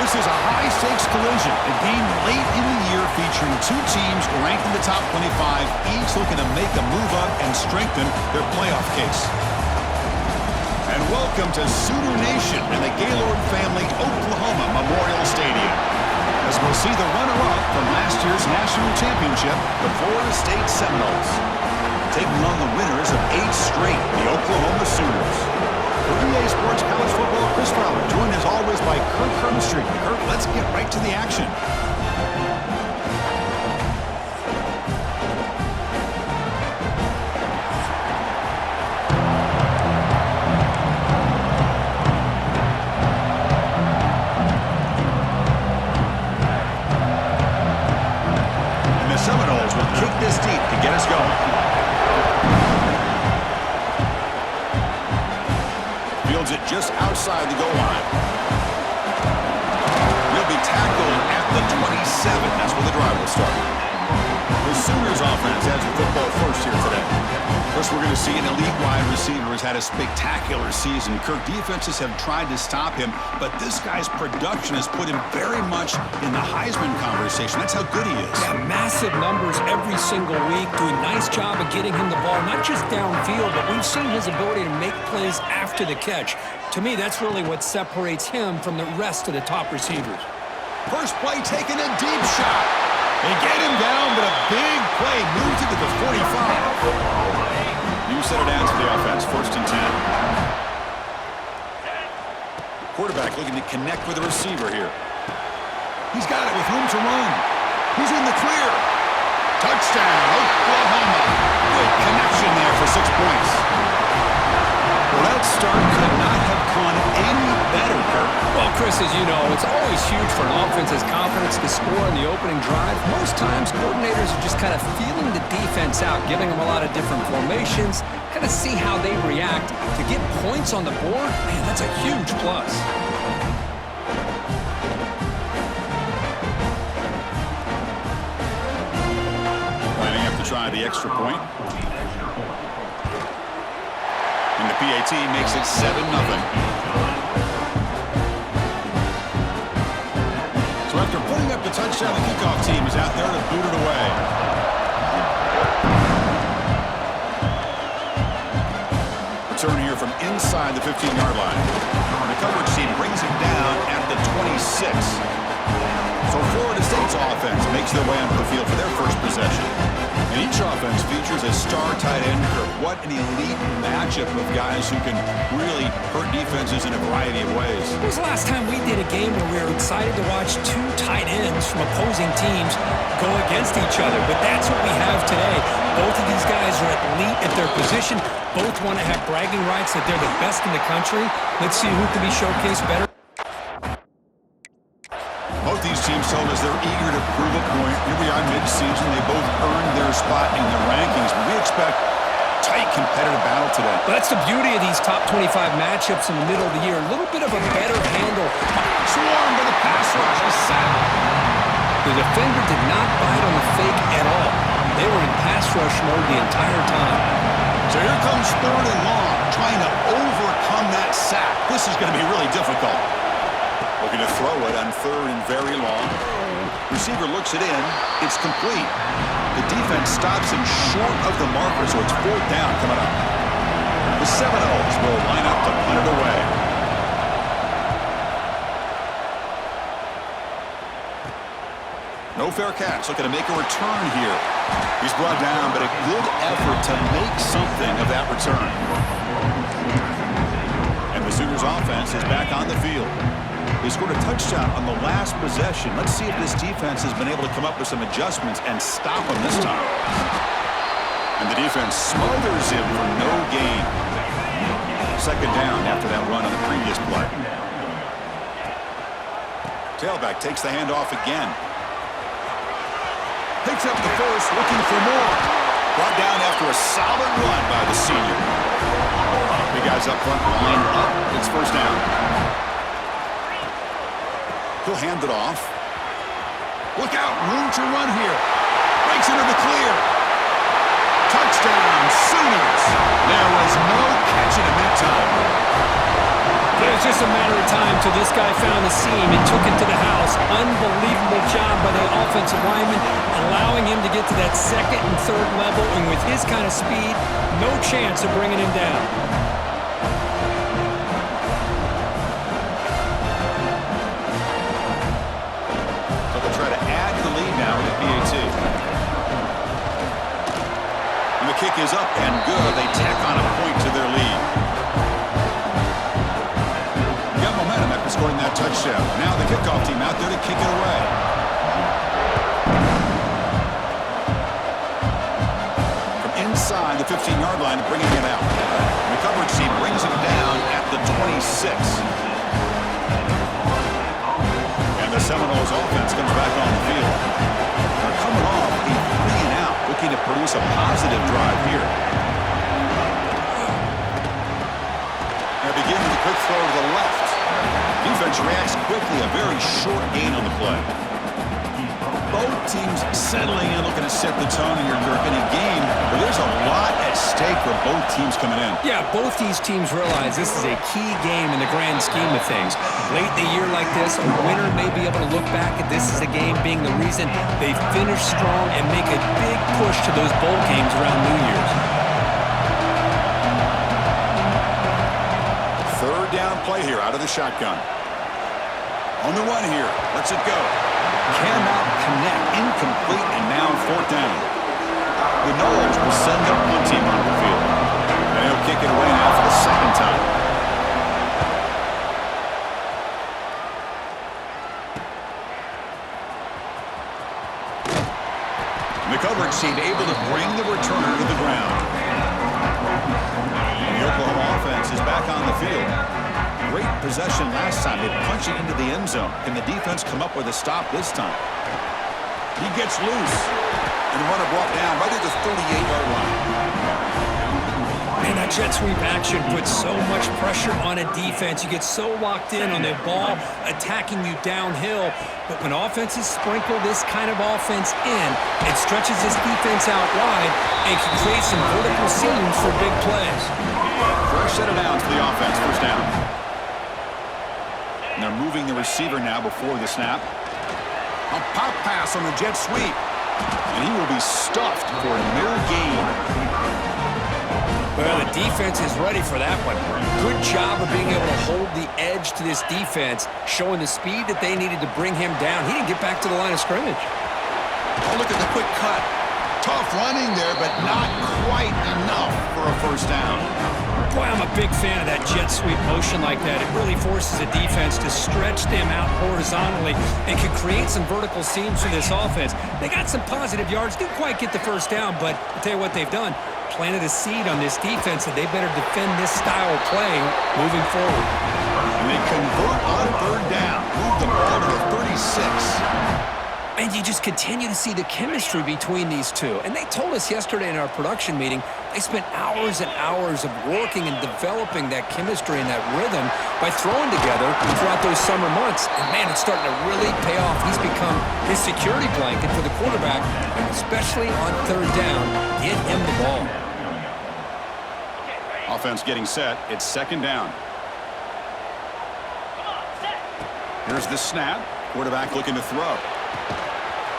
This is a high-stakes collision, a game late in the year featuring two teams ranked in the top 25, each looking to make a move up and strengthen their playoff case. And welcome to Sooner Nation and the Gaylord Family Oklahoma Memorial Stadium, as we'll see the runner-up from last year's national championship, the Florida State Seminoles, taking on the winners of 8 straight, the Oklahoma Sooners. For EA Sports College Football, Chris Fowler, joined as always by Kirk Hermstreet. Kirk, let's get right to the action. And the Seminoles will kick this deep to get us going. Fields it just outside the goal line. He'll be tackled at the 27. That's where the drive will start. The Sooners offense has the football first here today. First, we're going to see an elite wide receiver who's had a spectacular season. Kirk, defenses have tried to stop him, but this guy's production has put him very much in the Heisman conversation. That's how good he is. Yeah, massive numbers every single week. Doing a nice job of getting him the ball, not just downfield, but we've seen his ability to make plays after the catch. To me, that's really what separates him from the rest of the top receivers. First play taken, a deep shot. They get him down, but a big play moves it to the 45. You set it down to the offense, 1st and 10. Quarterback looking to connect with the receiver here. He's got it with room to run. He's in the clear. Touchdown, Oklahoma. Good connection there for 6 points. Well, that start could not have gone any better, Kirk. Well, Chris, as you know, it's always huge for an offense's confidence to score on the opening drive. Most times, coordinators are just kind of feeling the defense out, giving them a lot of different formations, kind of see how they react. To get points on the board, man, that's a huge plus. Lining up to try the extra point. And the PAT makes it 7-0. So after putting up the touchdown, the kickoff team is out there to boot it away. Return here from inside the 15-yard line. And the coverage team brings it down at the 26. So Florida State's offense makes their way onto the field for their first possession. And each offense features a star tight end. What an elite matchup of guys who can really hurt defenses in a variety of ways. When was the last time we did a game where we were excited to watch 2 tight ends from opposing teams go against each other? But that's what we have today. Both of these guys are elite at their position. Both want to have bragging rights that they're the best in the country. Let's see who can be showcased better. Both these teams told us they're eager to prove a point. Here we are mid-season. They both earned their spot in the rankings. But we expect tight competitive battle today. Well, that's the beauty of these top 25 matchups in the middle of the year. A little bit of a better handle. Swarmed by the pass rush. A sack. The defender did not bite on the fake at all. They were in pass rush mode the entire time. So here comes 3rd and long, trying to overcome that sack. This is going to be really difficult. Looking to throw it on 3rd and very long. Receiver looks it in. It's complete. The defense stops him short of the marker, so it's 4th down coming up. The Seminoles will line up to punt it away. No fair catch. Looking to make a return here. He's brought down, but a good effort to make something of that return. And the Sooners offense is back on the field. They scored a touchdown on the last possession. Let's see if this defense has been able to come up with some adjustments and stop them this time. And the defense smothers him for no gain. 2nd down after that run on the previous play. Tailback takes the handoff again. Picks up the first, looking for more. Brought down after a solid run by the senior. Big guys up front, lined up. It's 1st down. He'll hand it off. Look out, room to run here. Breaks into the clear. Touchdown, Sooners. There was no catching him that time. It's just a matter of time, until this guy found the seam and took it to the house. Unbelievable job by the offensive lineman, allowing him to get to that second and third level, and with his kind of speed, no chance of bringing him down. So they'll try to add the lead now with the PAT. And the kick is up and good. They tack on a point to their lead. After scoring that touchdown. Now the kickoff team out there to kick it away. From inside the 15-yard line, bringing it out. The coverage team brings it down at the 26. And the Seminoles offense comes back on the field. They're coming off a 3-and-out, looking to produce a positive drive here. They're beginning with a quick throw to the left. Defense reacts quickly, a very short gain on the play. Both teams settling in, looking to set the tone here, Kirk, in a game where there's a lot at stake for both teams coming in. Yeah, both these teams realize this is a key game in the grand scheme of things. Late in the year like this, a winner may be able to look back at this as a game being the reason they finish strong and make a big push to those bowl games around New Year's. Third down play here out of the shotgun. On the run here. Lets it go. Cannot connect. Incomplete, and now fourth down. The Noles will send their punt team on the field. And they'll kick it away now for the second time. And the coverage team able to bring the returner to the ground. And the Oklahoma offense is back on the field. Great possession last time. They punched it into the end zone. Can the defense come up with a stop this time? He gets loose. And the runner brought down right at the 38-yard line. Man, that jet sweep action puts so much pressure on a defense. You get so locked in on the ball attacking you downhill. But when offenses sprinkle this kind of offense in, it stretches this defense out wide and can create some vertical seams for big plays. First set of downs for the offense. First down. And they're moving the receiver now before the snap. A pop pass on the jet sweep. And he will be stuffed for no gain. Well, the defense is ready for that one. Good job of being able to hold the edge to this defense, showing the speed that they needed to bring him down. He didn't get back to the line of scrimmage. Oh, look at the quick cut. Tough running there, but not quite enough for a first down. Boy, I'm a big fan of that jet sweep motion like that. It really forces a defense to stretch them out horizontally and can create some vertical seams for this offense. They got some positive yards, didn't quite get the first down, but I'll tell you what they've done. Planted a seed on this defense that they better defend this style of play moving forward. And they convert on third down. Move the ball to the 36. And you just continue to see the chemistry between these two. And they told us yesterday in our production meeting, they spent hours and hours of working and developing that chemistry and that rhythm by throwing together throughout those summer months. And man, it's starting to really pay off. He's become his security blanket for the quarterback, and especially on third down, get him the ball. Offense getting set. It's second down. Here's the snap. Quarterback looking to throw.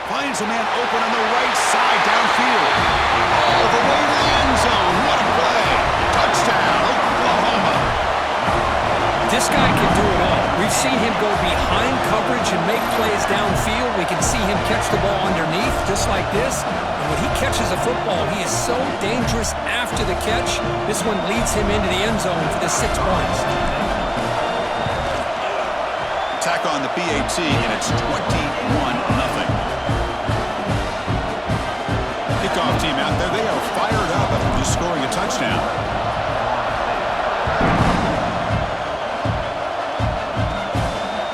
Finds a man open on the right side downfield. All the way to the end zone. What a play. Touchdown, Oklahoma. This guy can do it all. We've seen him go behind coverage and make plays downfield. We can see him catch the ball underneath just like this. And when he catches a football, he is so dangerous after the catch. This one leads him into the end zone for the 6 points. Attack on the PAT, and it's 21-0. Kickoff team out there. They are fired up after just scoring a touchdown.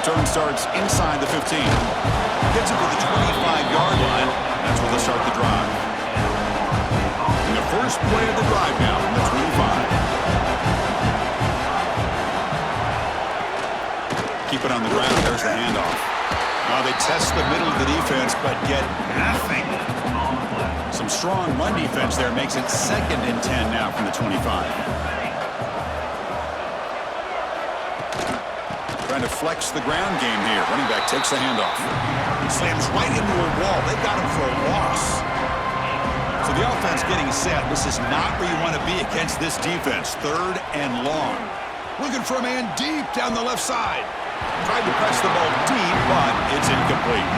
Turn starts inside the 15. Gets it to the 25-yard line. That's where they'll start the drive. And the first play of the drive now from the 25. Keep it on the ground. There's the handoff. Now they test the middle of the defense, but get nothing. Some strong run defense there makes it 2nd and 10 now from the 25. Trying to flex the ground game here. Running back takes the handoff. Slams right into a wall. They got him for a loss. So the offense getting set. This is not where you want to be against this defense. 3rd and long. Looking for a man deep down the left side. Tried to press the ball deep, but it's incomplete.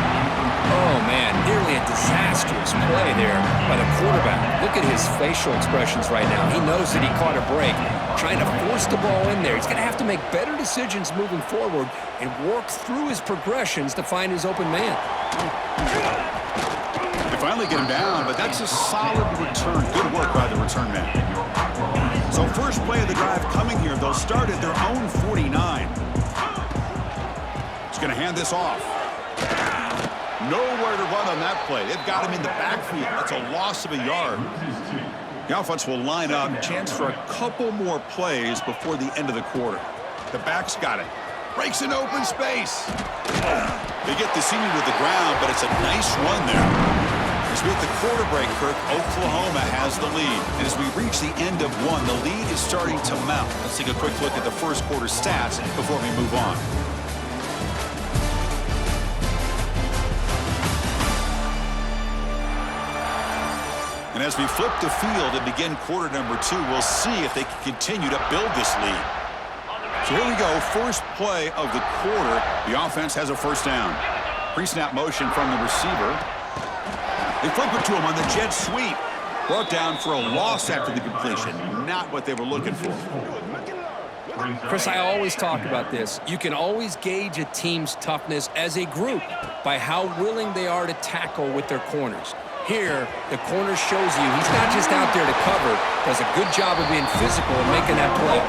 Oh, man, nearly a disastrous play there by the quarterback. Look at his facial expressions right now. He knows that he caught a break, trying to force the ball in there. He's going to have to make better decisions moving forward and work through his progressions to find his open man. They finally get him down, but that's a solid return. Good work by the return man. So first play of the drive coming here. They'll start at their own 49. He's going to hand this off. Nowhere to run on that play. They've got him in the backfield. That's a loss of a yard. The offense will line up. Chance for a couple more plays before the end of the quarter. The back's got it. Breaks in open space. They get the senior to the ground, but it's a nice run there. As we hit the quarter break, Kirk, Oklahoma has the lead. And as we reach the end of one, the lead is starting to mount. Let's take a quick look at the first quarter stats before we move on. And as we flip the field and begin quarter number 2, we'll see if they can continue to build this lead. So here we go, first play of the quarter. The offense has a first down. Pre-snap motion from the receiver. They flip it to him on the jet sweep. Brought down for a loss after the completion. Not what they were looking for. Chris, I always talk about this. You can always gauge a team's toughness as a group by how willing they are to tackle with their corners. Here, the corner shows you he's not just out there to cover, does a good job of being physical and making that play.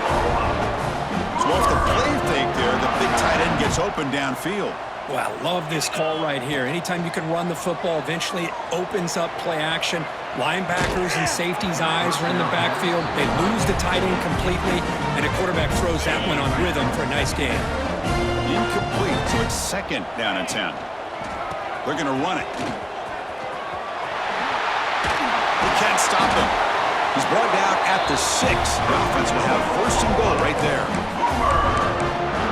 So off the play fake there, the big tight end gets open downfield. Well, I love this call right here. Anytime you can run the football, eventually it opens up play action. Linebackers and safeties' eyes are in the backfield. They lose the tight end completely, and the quarterback throws that one on rhythm for a nice gain. Incomplete, so it's 2nd down and 10. They're going to run it. Can't stop him. He's brought down at the 6. The offense will have 1st and goal right there.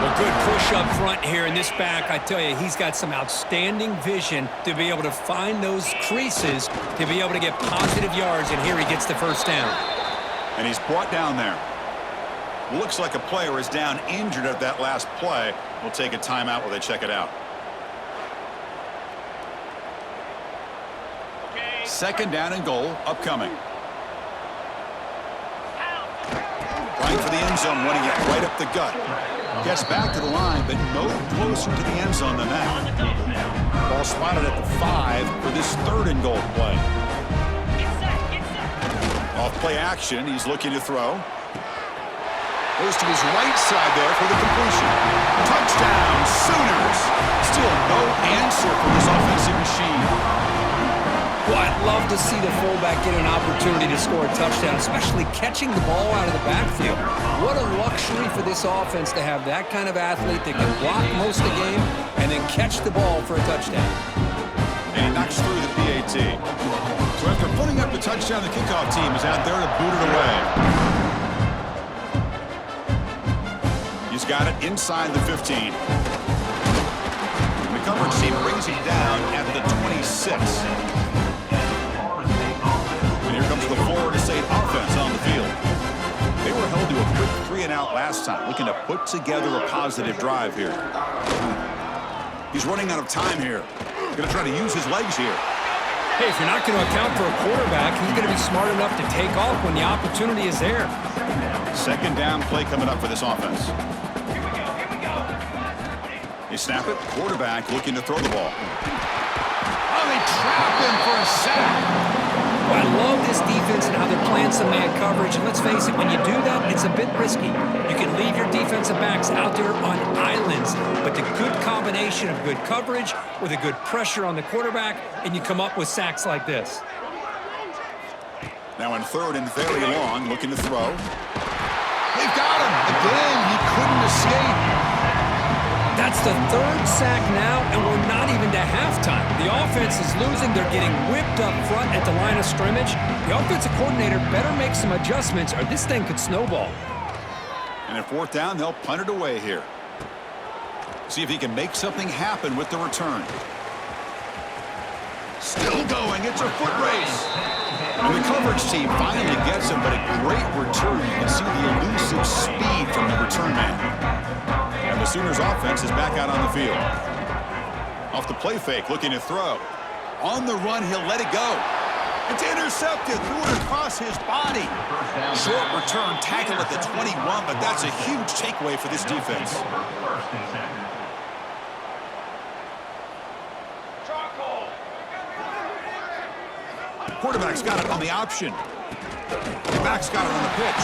Well, good push up front here in this back. I tell you, he's got some outstanding vision to be able to find those creases, to be able to get positive yards, and here he gets the first down. And he's brought down there. Looks like a player is down injured at that last play. We'll take a timeout while they check it out. 2nd down and goal upcoming. Trying for the end zone, running it right up the gut. Gets back to the line, but no closer to the end zone than that. Ball spotted at the 5 for this 3rd and goal play. Off play action, he's looking to throw. Goes to his right side there for the completion. Touchdown, Sooners! Still no answer from this offensive machine. Well, I'd love to see the fullback get an opportunity to score a touchdown, especially catching the ball out of the backfield. What a luxury for this offense to have that kind of athlete that can block most of the game and then catch the ball for a touchdown. And he knocks through the PAT. So after putting up the touchdown, the kickoff team is out there to boot it away. He's got it inside the 15. And the coverage team brings him down at the 26. The Florida State offense on the field. They were held to a quick 3-and-out last time, looking to put together a positive drive here. He's running out of time here. Going to try to use his legs here. Hey, if you're not going to account for a quarterback, he's going to be smart enough to take off when the opportunity is there. 2nd down play coming up for this offense. They snap it. Quarterback looking to throw the ball. Oh, they trap him for a sack. Well, I love this defense and how they're playing some man coverage. And let's face it, when you do that, it's a bit risky. You can leave your defensive backs out there on islands. But the good combination of good coverage with a good pressure on the quarterback, and you come up with sacks like this. Now in 3rd and very long, looking to throw. They've got him. Again, he couldn't escape. That's the 3rd sack now, and we're not even to halftime. The offense is losing. They're getting whipped up front at the line of scrimmage. The offensive coordinator better make some adjustments, or this thing could snowball. And at 4th down, they'll punt it away here. See if he can make something happen with the return. Still going. It's a foot race. And the coverage team finally gets him, but a great return. You can see the elusive speed from the return man. And the Sooners offense is back out on the field. Off the play fake, looking to throw. On the run, he'll let it go. It's intercepted, threw it across his body. Short return, tackle at the 21, but that's a huge takeaway for this defense. Quarterback's got it on the option. Back's got it on the pitch.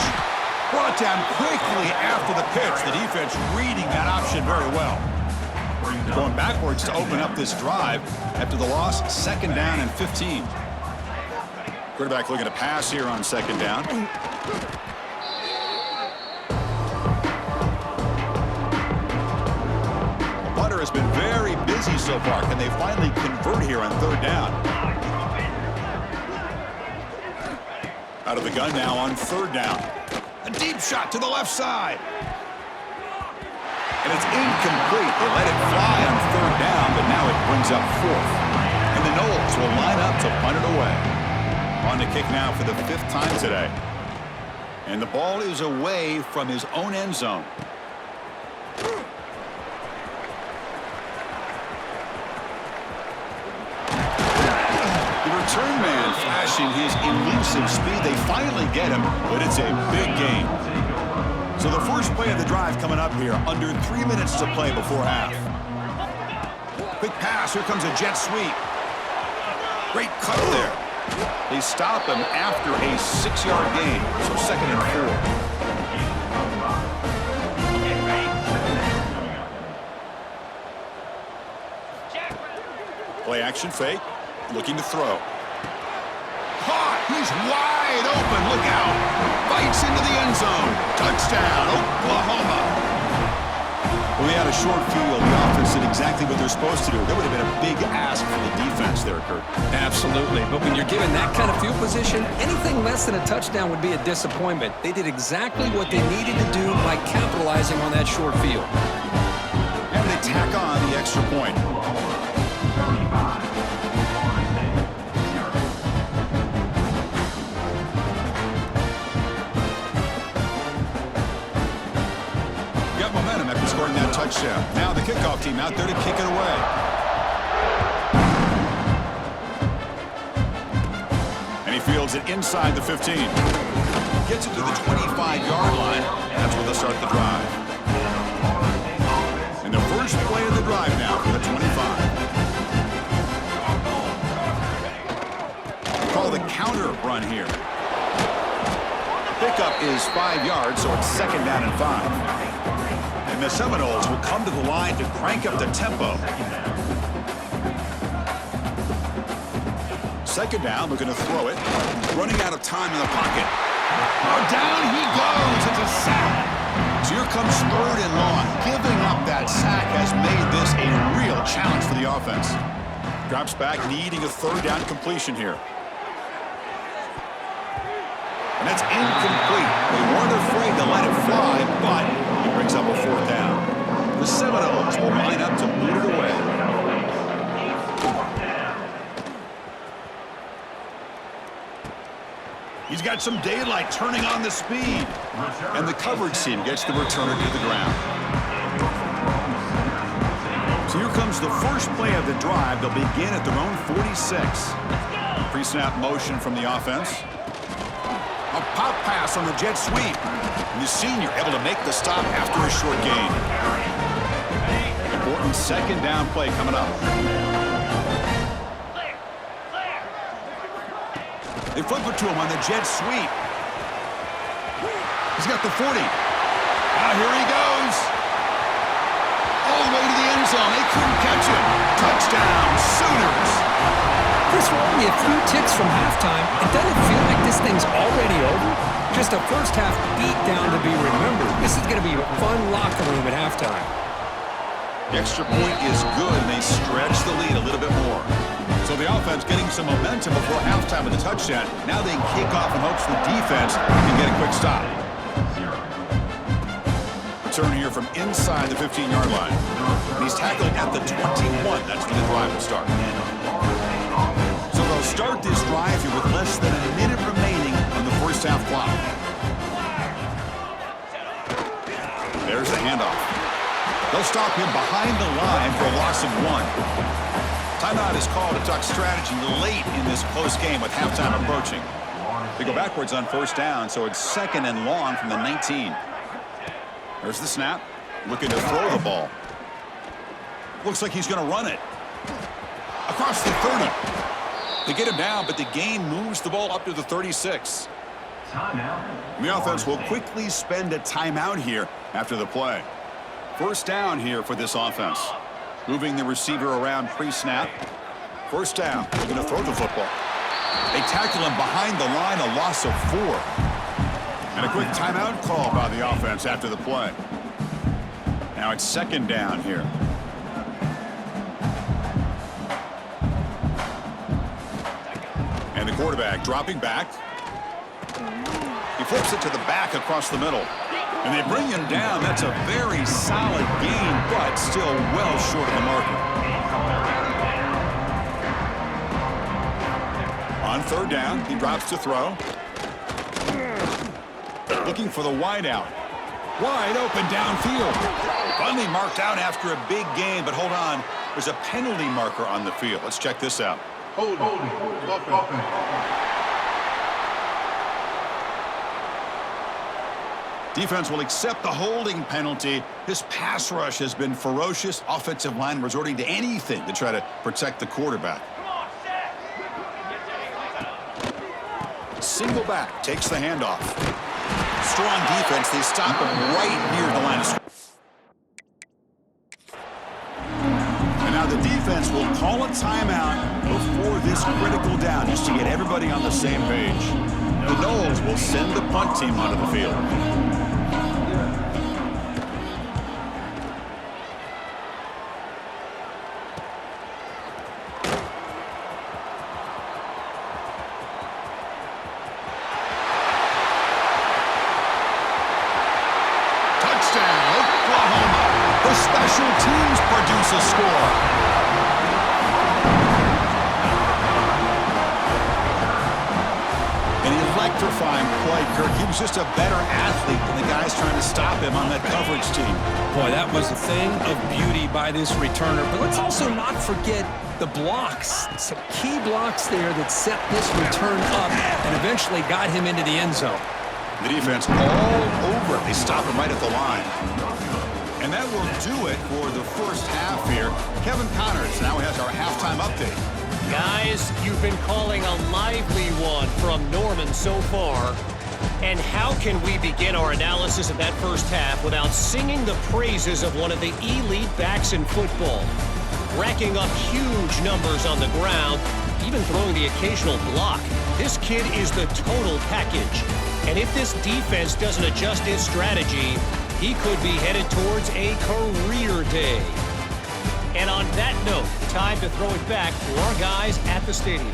Brought down quickly after the pitch. The defense reading that option very well. Going backwards to open up this drive after the loss, 2nd down and 15. Quarterback looking to pass here on 2nd down. The punter has been very busy so far. Can they finally convert here on 3rd down? Out of the gun now on 3rd down. A deep shot to the left side. And it's incomplete. They let it fly on 3rd down, but now it brings up 4th. And the Noles will line up to punt it away. On the kick now for the 5th time today. And the ball is away from his own end zone. The return man flashing his elusive speed. They finally get him, but it's a big gain. So the first play of the drive coming up here. Under 3 minutes to play before half. Quick pass. Here comes a jet sweep. Great cut there. They stop him after a 6-yard gain. So 2nd and 4. Play action fake. Looking to throw. Caught. He's wide open. Look out. Bites into the end zone. Touchdown, Oklahoma. Well, they had a short field. The offense did exactly what they're supposed to do. That would have been a big ask for the defense there, Kurt. Absolutely. But when you're given that kind of field position, anything less than a touchdown would be a disappointment. They did exactly what they needed to do by capitalizing on that short field. And they tack on the extra point. Momentum after scoring that touchdown. Now the kickoff team out there to kick it away. And he fields it inside the 15. Gets it to the 25-yard line. That's where they'll start the drive. And the first play of the drive now for the 25. We'll call the counter run here. Pickup is 5 yards, so it's 2nd down and 5. And the Seminoles will come to the line to crank up the tempo. 2nd down, looking to throw it. Running out of time in the pocket. Oh, down he goes. It's a sack. So here comes 3rd and long. Giving up that sack has made this a real challenge for the offense. Drops back, needing a 3rd down completion here. And that's incomplete. They weren't afraid to let it fly, but it brings up a 4th down. The Seminoles will line up to boot it away. He's got some daylight turning on the speed. And the coverage team gets the returner to the ground. So here comes the first play of the drive. They'll begin at their own 46. Pre-snap motion from the offense. A pop pass on the jet sweep. And the senior able to make the stop after a short gain. Important 2nd down play coming up. They flip it to him on the jet sweep. He's got the 40. Now here he goes. All the way to the end zone. They couldn't catch him. Touchdown, Sooners. Chris, we're only a few ticks from halftime. It doesn't feel like this thing's already over. Just a first half beatdown to be remembered. This is going to be a fun locker room at halftime. The extra point is good, and they stretch the lead a little bit more. So the offense getting some momentum before halftime with a touchdown. Now they can kick off in hopes the defense can get a quick stop. Return here from inside the 15-yard line. And he's tackled at the 21. That's when the drive will start. So they'll start this drive here with less than a minute remaining on the first half clock. There's the handoff. They'll stop him behind the line for a loss of 1. Timeout is called to talk strategy late in this close game with halftime approaching. They go backwards on first down, so it's 2nd and long from the 19. There's the snap. Looking to throw the ball. Looks like he's going to run it. Across the 30. They get him down, but the gain moves the ball up to the 36. And the offense will quickly spend a timeout here after the play. First down here for this offense. Moving the receiver around pre-snap. First down. They're going to throw the football. They tackle him behind the line, a loss of 4. And a quick timeout call by the offense after the play. Now it's 2nd down here. And the quarterback dropping back. He flips it to the back across the middle. And they bring him down. That's a very solid gain, but still well short of the marker. On 3rd down, he drops to throw. Looking for the wide out. Wide open downfield. Finally marked out after a big gain, but hold on. There's a penalty marker on the field. Let's check this out. Defense will accept the holding penalty. This pass rush has been ferocious. Offensive line resorting to anything to try to protect the quarterback. Single back, takes the handoff. Strong defense. They stop him right near the line of scrimmage. And now the defense will call a timeout before this critical down, just to get everybody on the same page. The Noles will send the punt team onto the field. Just a better athlete than the guys trying to stop him on that coverage team. Boy, that was a thing of beauty by this returner. But let's also not forget the blocks. Some key blocks there that set this return up and eventually got him into the end zone. The defense all over it. They stop him right at the line. And that will do it for the first half here. Kevin Connors now has our halftime update. Guys, you've been calling a lively one from Norman so far. And how can we begin our analysis of that first half without singing the praises of one of the elite backs in football? Racking up huge numbers on the ground, even throwing the occasional block. This kid is the total package. And if this defense doesn't adjust its strategy, he could be headed towards a career day. And on that note, time to throw it back to our guys at the stadium.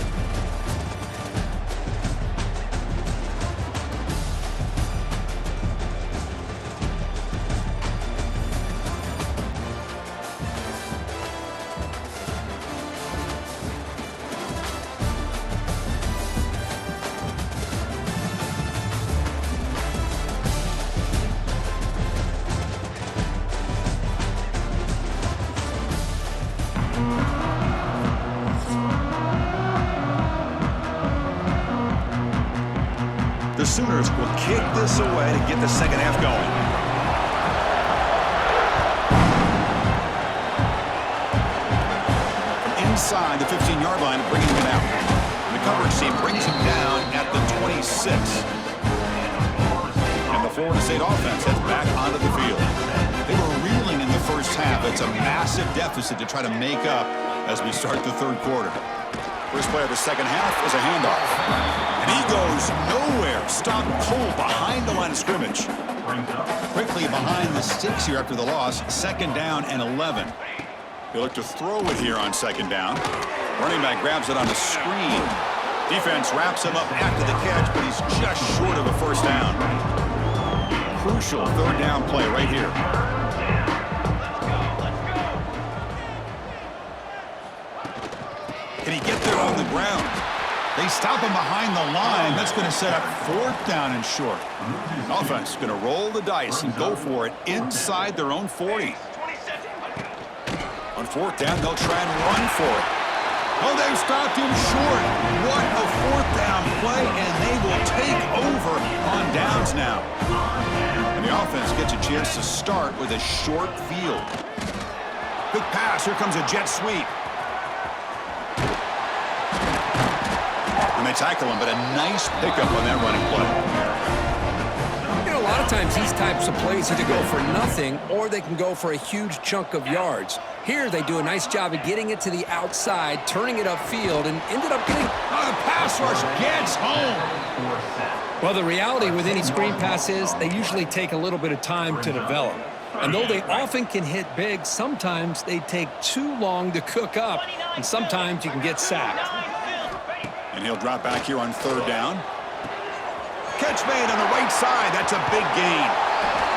The Sooners will kick this away to get the second half going. From inside the 15-yard line, bringing him out. The coverage team brings him down at the 26. And the Florida State offense heads back onto the field. They were reeling in the first half. It's a massive deficit to try to make up as we start the third quarter. First play of the second half is a handoff. And he goes nowhere. Stopped cold behind the line of scrimmage. Quickly behind the sticks here after the loss. 2nd down and 11. They look to throw it here on 2nd down. Running back grabs it on the screen. Defense wraps him up after the catch, but he's just short of a first down. crucial third down play right here. Can he get there on the ground? They stop him behind the line. That's going to set up fourth down and short. Offense is going to roll the dice and go for it inside their own 40. On fourth down, they'll try and run for it. Oh, they've stopped him short. What a fourth down play, and they will take over on downs now. And the offense gets a chance to start with a short field. Quick pass. Here comes a jet sweep. And they tackle him, but a nice pickup on that running play. You know, a lot of times these types of plays either go for nothing or they can go for a huge chunk of yards. Here they do a nice job of getting it to the outside, turning it upfield, and ended up getting... Oh, the pass rush gets home. Well, the reality with any screen pass is they usually take a little bit of time to develop. And though they often can hit big, sometimes they take too long to cook up, and sometimes you can get sacked. And he'll drop back here on third down. Catch made on the right side. That's a big gain.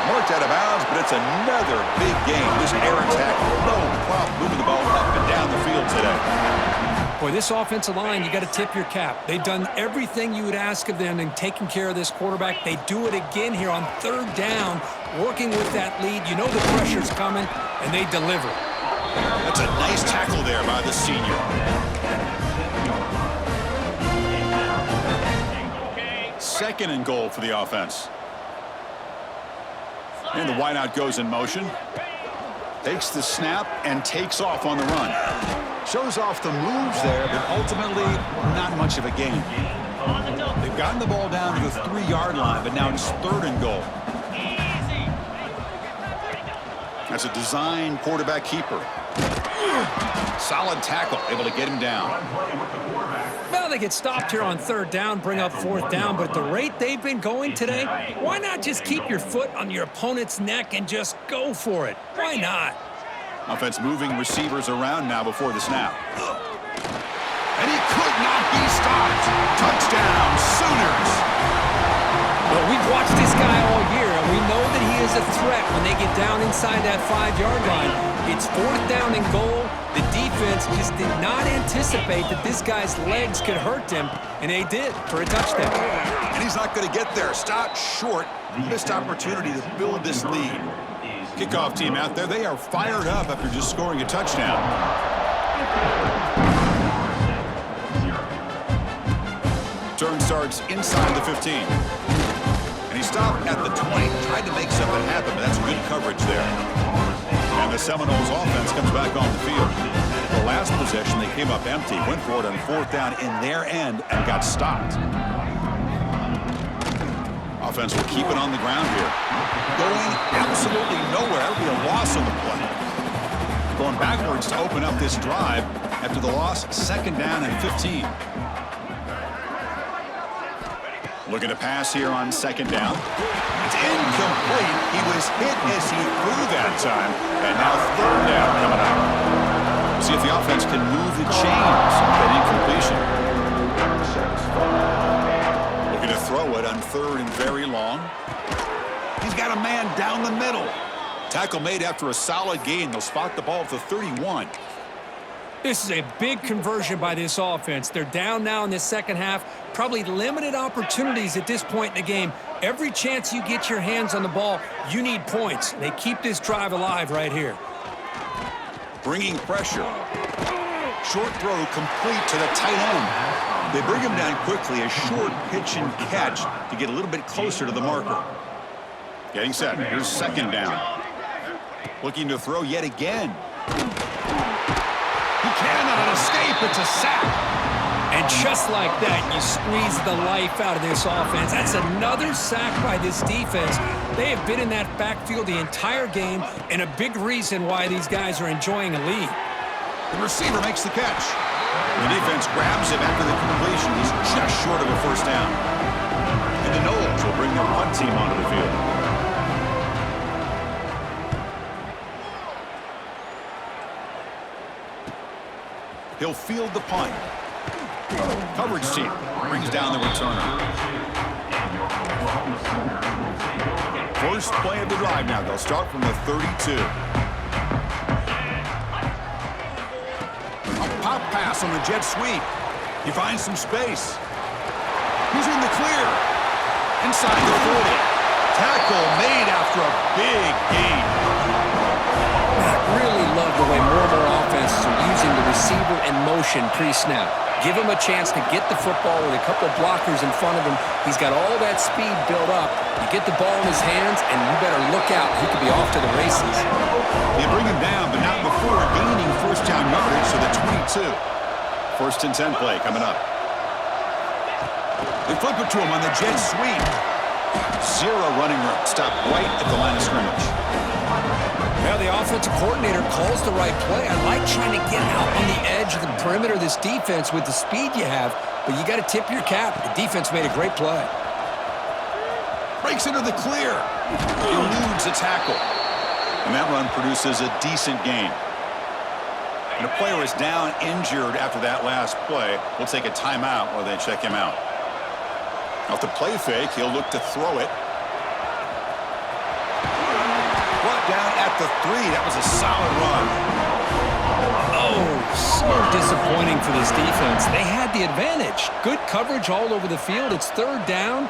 Marked out of bounds, but it's another big gain. This air attack, no problem moving the ball up and down the field today. Boy, this offensive line, you got to tip your cap. They've done everything you would ask of them in taking care of this quarterback. They do it again here on third down, working with that lead. You know the pressure's coming, and they deliver. That's a nice tackle there by the senior. Second and goal for the offense. And the wideout goes in motion. Takes the snap and takes off on the run. Shows off the moves there, but ultimately not much of a gain. They've gotten the ball down to the 3-yard line, but now it's third and goal. That's a design quarterback keeper. Solid tackle, able to get him down. Well, they get stopped here on third down, bring up fourth down, but at the rate they've been going today, why not just keep your foot on your opponent's neck and just go for it? Why not? Offense moving receivers around now before the snap. And he could not be stopped. Touchdown, Sooners. Well, we've watched this guy all year, and we know that he is a threat when they get down inside that 5-yard line. It's fourth down and goal. The defense just did not anticipate that this guy's legs could hurt him, and they did for a touchdown. And he's not going to get there. Stopped short. Missed opportunity to build this lead. Kickoff team out there. They are fired up after just scoring a touchdown. Turn starts inside the 15. And he stopped at the 20. Tried to make something happen, but that's good coverage there. And the Seminoles offense comes back on the field. The last possession, they came up empty, went for it on fourth down in their end and got stopped. Offense will keep it on the ground here. Going absolutely nowhere. That would be a loss on the play. Going backwards to open up this drive after the loss, second down and 15. Looking to pass here on second down. It's incomplete. He was hit as he threw that time. And now third down coming up. See if the offense can move the chains of that incompletion. Looking to throw it on third and very long. He's got a man down the middle. Tackle made after a solid gain. They'll spot the ball at the 31. This is a big conversion by this offense. They're down now in this second half. Probably limited opportunities at this point in the game. Every chance you get your hands on the ball, you need points. They keep this drive alive right here. Bringing pressure. Short throw complete to the tight end. They bring him down quickly. A short pitch and catch to get a little bit closer to the marker. Getting set. Here's second down. Looking to throw yet again. He cannot escape. It's a sack. And just like that, you squeeze the life out of this offense. That's another sack by this defense. They have been in that backfield the entire game, and a big reason why these guys are enjoying a lead. The receiver makes the catch. The defense grabs him after the completion. He's just short of a first down. And the Noles will bring their punt team onto the field. He'll field the punt. Coverage team brings down the returner. First play of the drive now. They'll start from the 32. A pop pass on the jet sweep. He finds some space. He's in the clear. Inside the 40. Tackle made after a big gain. I really love the way more and more offenses are using the receiver in motion pre-snap. Give him a chance to get the football with a couple of blockers in front of him. He's got all that speed built up. You get the ball in his hands, and you better look out. He could be off to the races. They bring him down, but not before gaining first down yardage to the 22. First and 10 play coming up. They flip it to him on the jet sweep. Zero running room. Stop right at the line of scrimmage. Well, the offensive coordinator calls the right play. I like trying to get out on the edge of the perimeter of this defense with the speed you have, but you got to tip your cap. The defense made a great play. Breaks into the clear. Eludes a tackle. And that run produces a decent gain. And a player is down injured after that last play. We'll take a timeout while they check him out. Off the play fake, he'll look to throw it. Brought down at the 3. That was a solid run. Oh, so disappointing for this defense. They had the advantage. Good coverage all over the field. It's third down,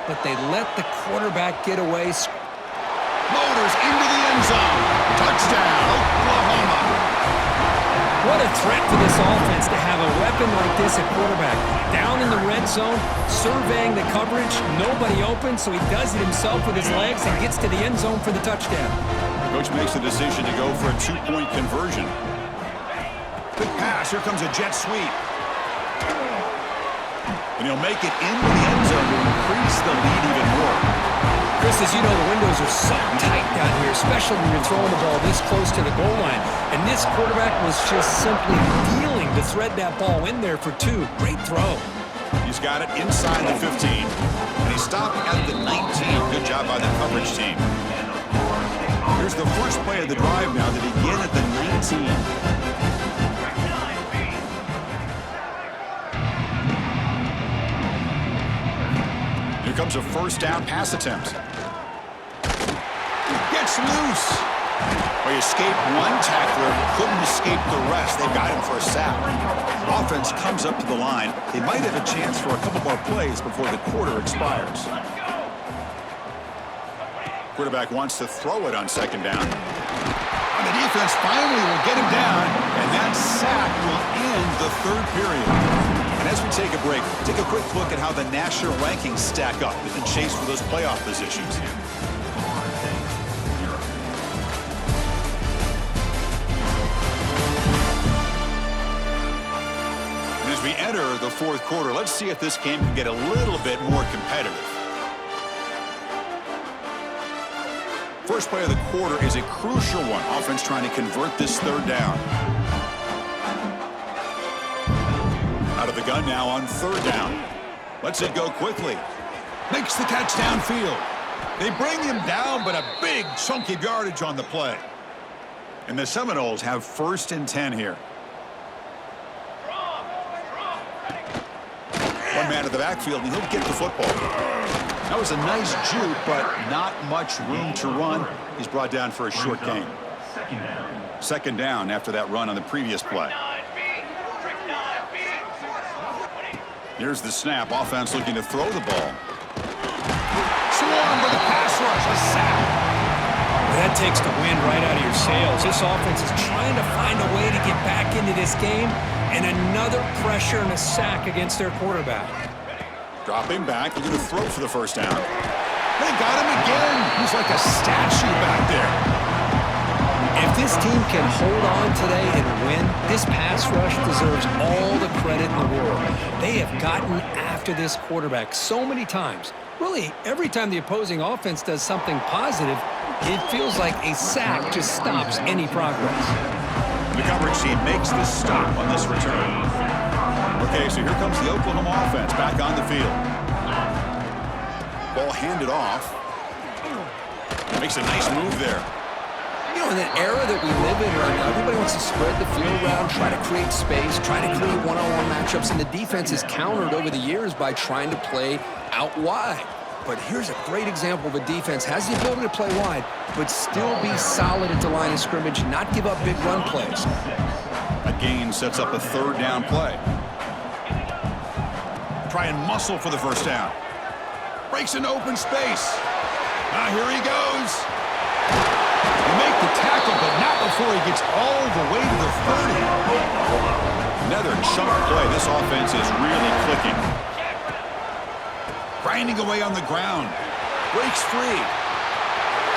but they let the quarterback get away. Motors into the end zone. Touchdown, Oklahoma. What a threat for this offense to have a weapon like this at quarterback. Down in the red zone, surveying the coverage, nobody open, so he does it himself with his legs and gets to the end zone for the touchdown. Coach makes the decision to go for a 2-point conversion. Good pass. Here comes a jet sweep. And he'll make it into the end zone to increase the lead even more. Chris, as you know, the windows are so tight down here, especially when you're throwing the ball this close to the goal line. And this quarterback was just simply dealing to thread that ball in there for 2. Great throw. He's got it inside the 15. And he stopped at the 19. Good job by the coverage team. Here's the first play of the drive now to begin at the 19. Here comes a first down pass attempt. Gets loose. Well, he escaped one tackler, couldn't escape the rest. They've got him for a sack. Offense comes up to the line. They might have a chance for a couple more plays before the quarter expires. Quarterback wants to throw it on second down. And the defense finally will get him down, and that sack will end the third period. And as we take a break, take a quick look at how the national rankings stack up in the chase for those playoff positions. And as we enter the fourth quarter, let's see if this game can get a little bit more competitive. First play of the quarter is a crucial one. Offense trying to convert this third down. Out of the gun now on third down. Lets it go quickly. Makes the catch downfield. They bring him down, but a big chunk of yardage on the play. And the Seminoles have first and 10 here. One man at the backfield, and he'll get the football. That was a nice juke, but not much room to run. He's brought down for a short gain. Second down after that run on the previous play. Here's the snap. Offense looking to throw the ball. Swarmed with a pass rush. A sack. Well, that takes the wind right out of your sails. This offense is trying to find a way to get back into this game, and another pressure and a sack against their quarterback. Dropping back, looking to throw for the first down. They got him again. He's like a statue back there. If this team can hold on today and win, this pass rush deserves all the credit in the world. They have gotten after this quarterback so many times. Really, every time the opposing offense does something positive, it feels like a sack just stops any progress. The coverage team makes the stop on this return. Okay, so here comes the Oklahoma offense back on the field. Ball handed off. Makes a nice move there. You know, in the era that we live in right now, everybody wants to spread the field around, try to create space, try to create one-on-one matchups, and the defense is countered over the years by trying to play out wide. But here's a great example of a defense has the ability to play wide, but still be solid at the line of scrimmage, not give up big run plays. That gain sets up a third down play. Try and muscle for the first down. Breaks into open space. Now here he goes. They make the tackle, but not before he gets all the way to the 30. Another chunk play. This offense is really clicking. Grinding away on the ground. Breaks free.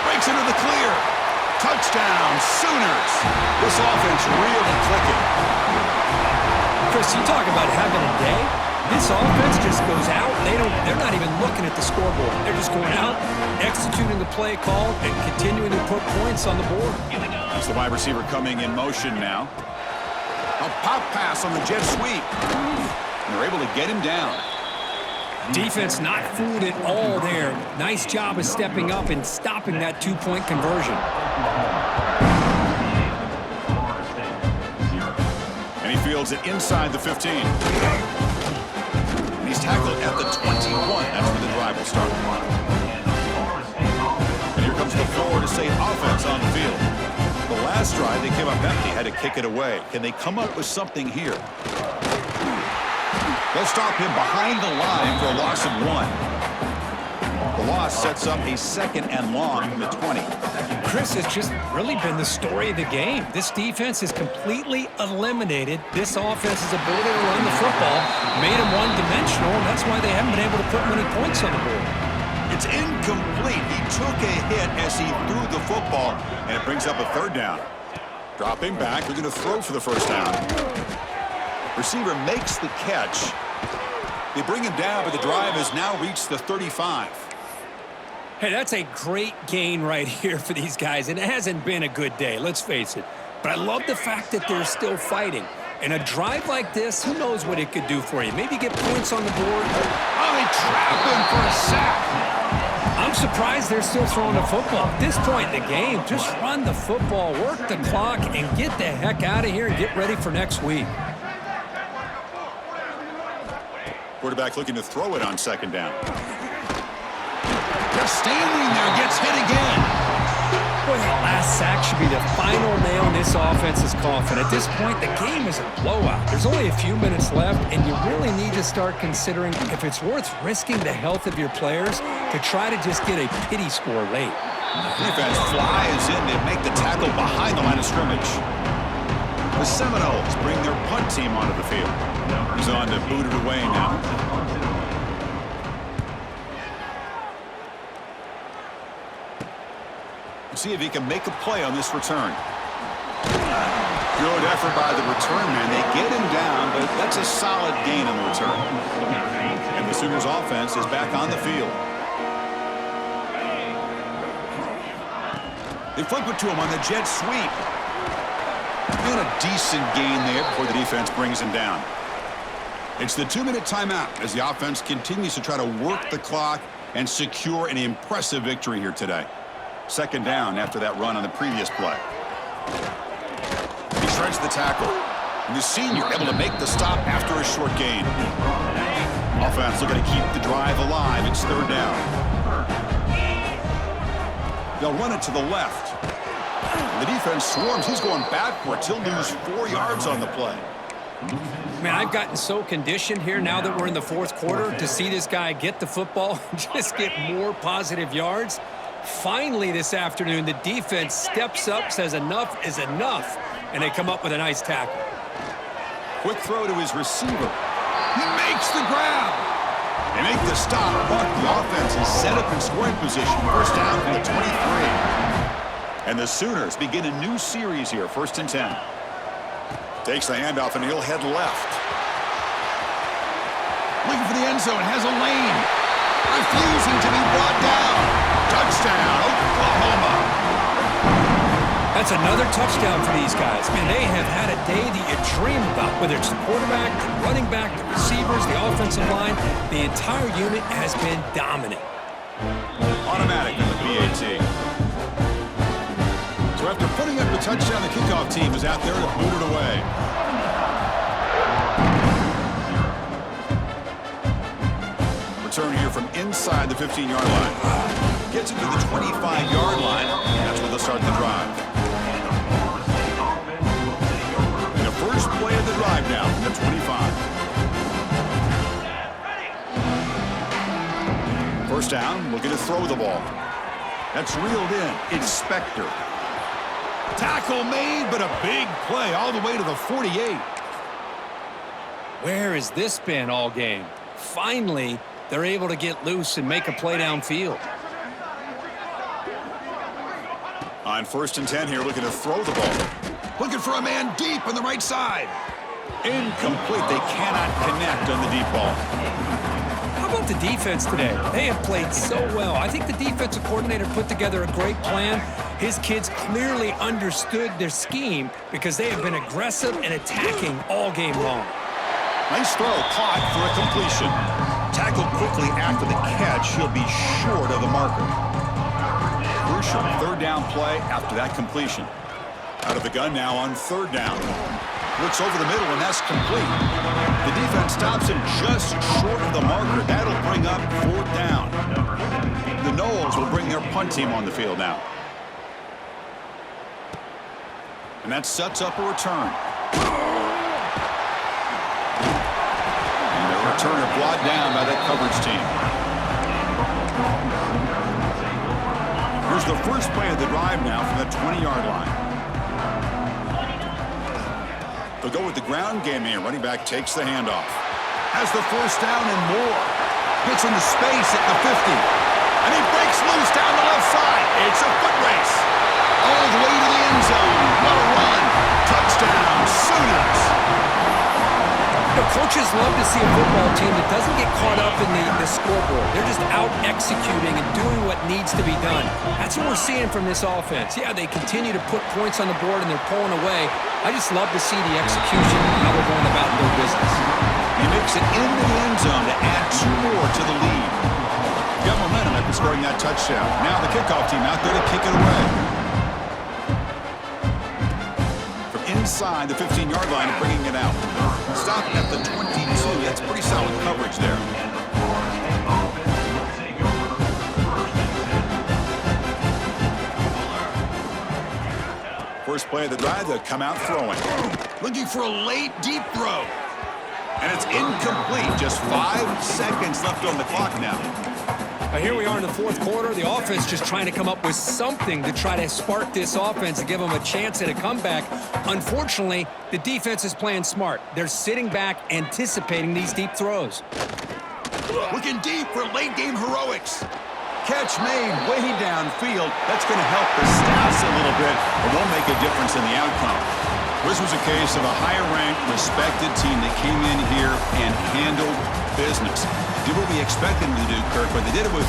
Breaks into the clear. Touchdown, Sooners. This offense really clicking. Chris, you talk about having a day. This offense just goes out. They're not even looking at the scoreboard. They're just going out, executing the play call, and continuing to put points on the board. It's the wide receiver coming in motion now. A pop pass on the jet sweep. And they're able to get him down. Defense not fooled at all there. Nice job of stepping up and stopping that two-point conversion. And he fields it inside the 15. And he's tackled at the 21. That's where the drive will start. And here comes the Florida State offense on the field. The last drive, they came up empty, had to kick it away. Can they come up with something here? They'll stop him behind the line for a loss of 1. The loss sets up a second and long from the 20. Chris, has just really been the story of the game. This defense has completely eliminated this offense's ability to run the football, made them one-dimensional, and that's why they haven't been able to put many points on the board. It's incomplete. He took a hit as he threw the football, and it brings up a third down. Dropping back, they're going to throw for the first down. Receiver makes the catch. They bring him down, but the drive has now reached the 35. Hey, that's a great gain right here for these guys, and it hasn't been a good day, let's face it. But I love the fact that they're still fighting. And a drive like this, who knows what it could do for you? Maybe get points on the board. Oh, they trap him for a sack. I'm surprised they're still throwing the football. At this point in the game, just run the football, work the clock, and get the heck out of here and get ready for next week. Quarterback looking to throw it on second down. Just standing there, gets hit again. Boy, that last sack should be the final nail in this offense's coffin. At this point, the game is a blowout. There's only a few minutes left, and you really need to start considering if it's worth risking the health of your players to try to just get a pity score late. Defense flies in to make the tackle behind the line of scrimmage. The Seminoles bring their punt team onto the field. He's on to boot it away now. See if he can make a play on this return. Good effort by the return man. They get him down, but that's a solid gain on the return. And the Sooners offense is back on the field. They flip it to him on the jet sweep. And a decent gain there before the defense brings him down. It's the 2-minute timeout as the offense continues to try to work the clock and secure an impressive victory here today. Second down after that run on the previous play. He shreds the tackle. And the senior able to make the stop after a short gain. Offense looking to keep the drive alive. It's third down. They'll run it to the left. And the defense swarms. He's going backwards. He'll lose 4 yards on the play. Man, I've gotten so conditioned here now that we're in the fourth quarter to see this guy get the football and just get more positive yards. Finally this afternoon, the defense steps up, says enough is enough, and they come up with a nice tackle. Quick throw to his receiver. He makes the grab. They make the stop, but the offense is set up in scoring position. First down from the 23. And the Sooners begin a new series here, 1st and 10. Takes the handoff, and he'll head left. Looking for the end zone, has a lane. Refusing to be brought down. Touchdown, Oklahoma. That's another touchdown for these guys. Man, they have had a day that you dream about, whether it's the quarterback, the running back, the receivers, the offensive line. The entire unit has been dominant. Automatic in the PAT. So after putting up the touchdown, the kickoff team is out there to boot it away. return here from inside the 15-yard line. Gets it to the 25-yard line. That's where they'll start the drive. And the first play of the drive now from the 25. First down, looking to throw the ball. That's reeled in. It's Spector. Tackle made, but a big play all the way to the 48. Where has this been all game? Finally, they're able to get loose and make a play downfield. On 1st and 10 here, looking to throw the ball. Looking for a man deep on the right side. Incomplete. They cannot connect on the deep ball. How about the defense today? They have played so well. I think the defensive coordinator put together a great plan. His kids clearly understood their scheme because they have been aggressive and attacking all game long. Nice throw, caught for a completion. Tackled quickly after the catch. He'll be short of the marker. Crucial 3rd down play after that completion. Out of the gun now on 3rd down. Looks over the middle, and that's complete. The defense stops him just short of the marker. That'll bring up 4th down. The Noles will bring their punt team on the field now. And that sets up a return. And the returner brought down by that coverage team. Here's the first play of the drive now from the 20-yard line. They'll go with the ground game here. Running back takes the handoff. Has the first down and more. Gets into space at the 50. And he breaks loose down the left side. It's a foot race. All the way to the end zone. What a run. Touchdown, Sooners. The coaches love to see a football team that doesn't get caught up in the scoreboard. They're just out executing and doing what needs to be done. That's what we're seeing from this offense. Yeah, they continue to put points on the board and they're pulling away. I just love to see the execution and how they're going about their business. He makes it into the end zone to add 2 more to the lead. Got momentum after scoring that touchdown. Now the kickoff team out there to kick it away. From inside the 15-yard line, bringing it out. Stop at the 22. That's pretty solid coverage there. First play of the drive, they'll come out throwing. Looking for a late, deep throw. And it's incomplete. Just 5 seconds left on the clock now. Here we are in the 4th quarter. The offense just trying to come up with something to try to spark this offense and give them a chance at a comeback. Unfortunately, the defense is playing smart. They're sitting back, anticipating these deep throws. Looking deep for late-game heroics. Catch made way downfield. That's going to help the stats a little bit, but won't make a difference in the outcome. This was a case of a higher-ranked, respected team that came in here and handled business. Did what we expected them to do, Kirk, but they did it with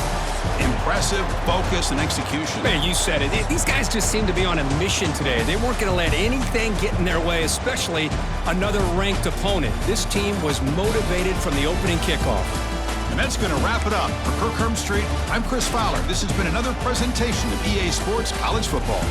impressive focus and execution. Man, you said it. These guys just seem to be on a mission today. They weren't going to let anything get in their way, especially another ranked opponent. This team was motivated from the opening kickoff. And that's going to wrap it up. For Kirk Herbstreit, I'm Chris Fowler. This has been another presentation of EA Sports College Football.